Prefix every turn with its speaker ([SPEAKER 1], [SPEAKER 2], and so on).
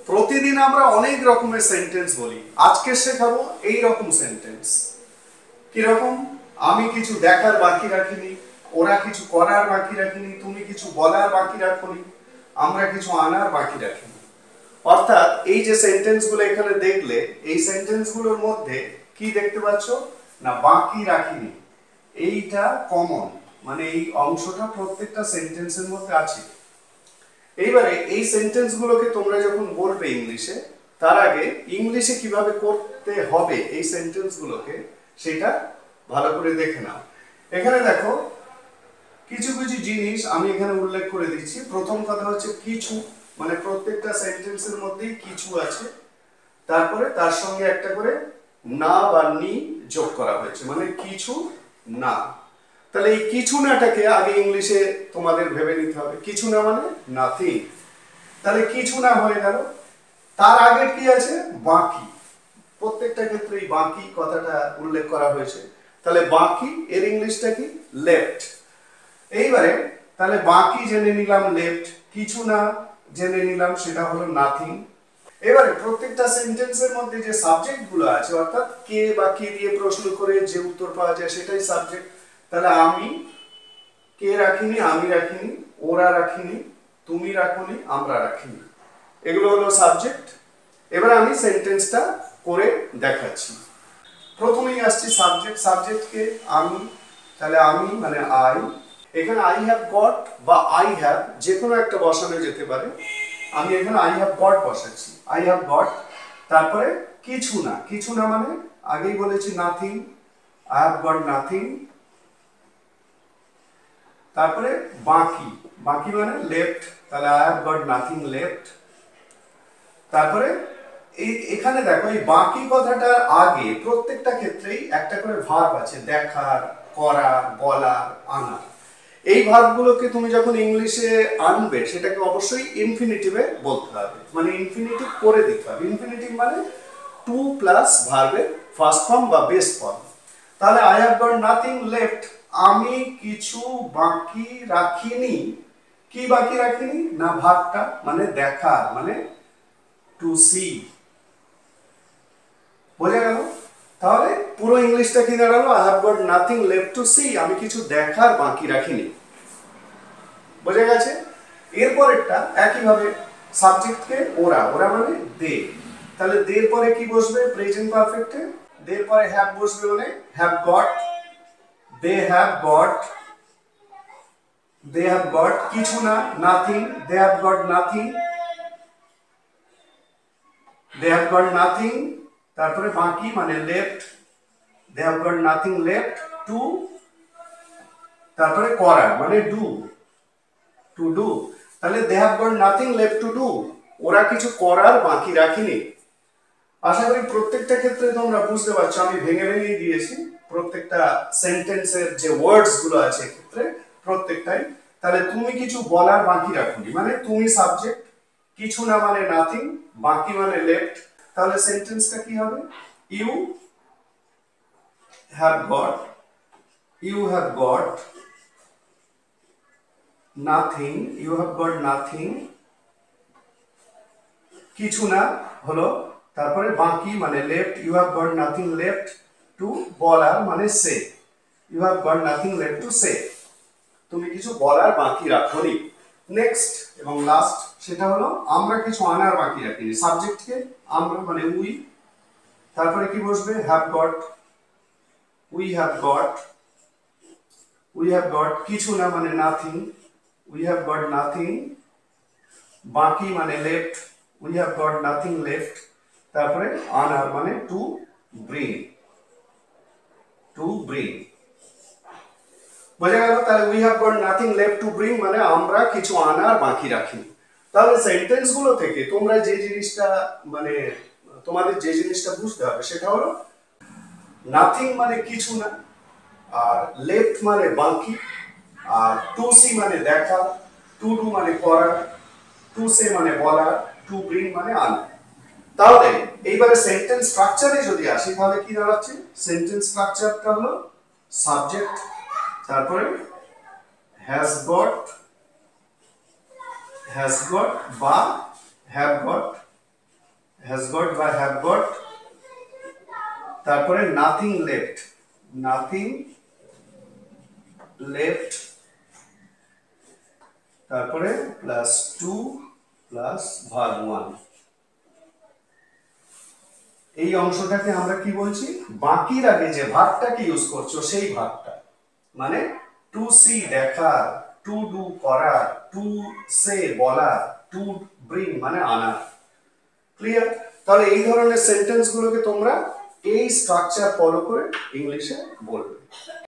[SPEAKER 1] প্রতিদিন আমরা অনেক রকমের সেন্টেন্স বলি। আজকে শেখাবো এই রকম সেন্টেন্স। কি রকম? আমি কিছু দেখার বাকি রাখিনি, ওরা কিছু করার বাকি রাখিনি, তুমি কিছু বলার বাকি রাখোনি, আমরা কিছু আনার বাকি রাখিনি। অর্থাৎ এই যে সেন্টেন্সগুলো এখানে দেখলে, এই সেন্টেন্সগুলোর মধ্যে কি দেখতে পাচ্ছ না, বাকি রাখিনি। এইটা কমন, মানে এই অংশটা প্রত্যেকটা সেন্টেন্সের মধ্যে আছে। এইবারে এই সেন্টেন্সগুলোকে তোমরা যখন বলবে ইংলিশে, তার আগে ইংলিশে কিভাবে করতে হবে এই সেন্টেন্সগুলোকে সেটা ভালো করে দেখে নাও। এখানে দেখো কিছু কিছু জিনিস আমি এখানে উল্লেখ করে দিচ্ছি। প্রথম কথা হচ্ছে কিছু, মানে প্রত্যেকটা সেন্টেন্সের মধ্যেই কিছু আছে, তারপরে তার সঙ্গে একটা করে না বা নি যোগ করা হয়েছে, মানে কিছু না। তাহলে এই কিছু নাটাকে আগে ইংলিশে তোমাদের ভেবে নিতে হবে। কিছু না মানে নাথিং। তাহলে কিছু না হয়ে গেল। তার আগে কি আছে? বাকি। প্রত্যেকটা ক্ষেত্রে এই বাকি কথাটা উল্লেখ করা হয়েছে। তাহলে বাকি এর ইংলিশটা কি? লেফট। এইবারে তাহলে বাকি জেনে নিলাম লেফট, কিছু না জেনে নিলাম সেটা হলো নাথিং। এবারে প্রত্যেকটা সেন্টেন্সের মধ্যে যে সাবজেক্ট গুলো আছে, অর্থাৎ কে বা কি দিয়ে প্রশ্ন করে যে উত্তর পাওয়া যায় সেটাই সাবজেক্ট। তাহলে আমি কে রাখিনি, আমি রাখিনি, ওরা রাখিনি, তুমি রাখোনি, আমরা রাখিনি, এগুলো হলো সাবজেক্ট। এবার আমি সেন্টেন্সটা করে দেখাচ্ছি। প্রথমেই আসছি সাবজেক্ট। সাবজেক্টকে আমি, তাহলে আমি মানে আই। এখানে আই হ্যাভ গট বা আই হ্যাভ যে কোনো একটা বসানো যেতে পারে। আমি এখানে আই হ্যাভ গট বসাচ্ছি, আই হ্যাভ গট। তারপরে কিছু না, কিছু না মানে আগেই বলেছি nothing, I have got nothing. তারপরে বাকি, বাকি মানে লেফট, তাহলে I have got nothing left. তারপরে এখানে দেখো এই বাকি কথাটার আগে প্রত্যেকটা ক্ষেত্রেই একটা করে ভার্ব আছে, দেখার, করা, বলার, আনা। এই ভার্বগুলোকে তুমি যখন ইংলিশে আনবে সেটাকে অবশ্যই ইনফিনিটিভে বলতে হবে, মানে ইনফিনিটিভ করে দিতে হবে। ইনফিনিটিভ মানে টু প্লাস ভার্বের ফার্স্ট ফর্ম বা বেস ফর্ম। তাহলে I have got nothing left, আমি কিছু বাকি রাখিনি। কি বাকি রাখিনি? না ভার্বটা, মানে দেখার, মানে টু সি। বোঝা গেল? তাহলে পুরো ইংলিশটা কি দাঁড়ালো? I have got nothing left to see, আমি কিছু দেখার বাকি রাখিনি। বোঝা গেছে? এরপরেরটা একইভাবে সাবজেক্টকে ওরা, ওরা মানে দে। তাহলে দের পরে কি বসবে? প্রেজেন্ট পারফেক্টে দের পরে হ্যাভ বসবে, মানে have got, they have got, they have got. কিছু না nothing, they have got nothing, they have got nothing. তারপরে বাকি মানে left, they have got nothing left to. তারপরে করার মানে ডু, টু ডু। তাহলে they have got nothing left to do, ওরা কিছু করার বাকি রাখিনি। আশা করি প্রত্যেকটা ক্ষেত্রে তোমরা বুঝতে পারছো, আমি ভেঙে ভেঙে দিয়েছি প্রত্যেকটা সেন্টেন্সের যে ওয়ার্ডস গুলো আছে ক্ষেত্রে প্রত্যেকটাই। তাহলে তুমি কিছু বলার বাকি রাখোনি, মানে তুমি সাবজেক্ট, কিছু না মানে নাথিং, বাকি মানে লেফট। তাহলে সেন্টেন্সটা কি হবে? You have got, you have got nothing, you have got nothing, কিছু না হলো। তারপরে বাকি মানে left, you have got nothing left to বলার মানে say, you have got nothing left to say, তুমি কিছু বলার বাকি রাখোনি। নেক্সট এবং লাস্ট সেটা হলো আমরা কিছু আনার বাকি রাখিনি। সাবজেক্টকে আমরা মানে উই, তারপরে কি বসবে? Have got, we have got, we have got. কিছু না মানে nothing, we have got nothing. বাকি মানে left, we have got nothing left. তারপরে আনার মানে টু ব্রিং, টু ব্রিং। বোঝা গেল? তাহলে we have got nothing left to bring মানে আমরা কিছু আনার বাকি রাখিনি। তাহলে সেন্টেন্স গুলো থেকে তোমরা যে জিনিসটা মানে তোমাদের যে জিনিসটা বুঝতে হবে সেটা হলো নাথিং মানে কিছু না, আর লেফট মানে বাকি, আর টু সি মানে দেখা, টু ডু মানে করা, টু সে মানে বলা, টু ব্রিং মানে আনা। তাহলে এইবারে সেন্টেন্স স্ট্রাকচারে যদি আসি তাহলে কি দাঁড়াচ্ছে? সেন্টেন্স স্ট্রাকচারটা হলো সাবজেক্ট, তারপরে হ্যাজ গট বা হ্যাভ গট, তারপরে নাথিং লেফট, নাথিং লেফট, তারপরে প্লাস 2 প্লাস ভাগ 1। এই অংশটাকে আমরা কি বলছি, বাকির আগে যে ভাগটাকে ইউজ করছো সেই ভাগটা, মানে টু সি দেখা, টু ডু করা, টু সে বলা, টু ব্রিং মানে আনা। ক্লিয়ার? তাহলে এই ধরনের সেন্টেন্স গুলোকে তোমরা এই স্ট্রাকচার ফলো করে ইংলিশে বলবে।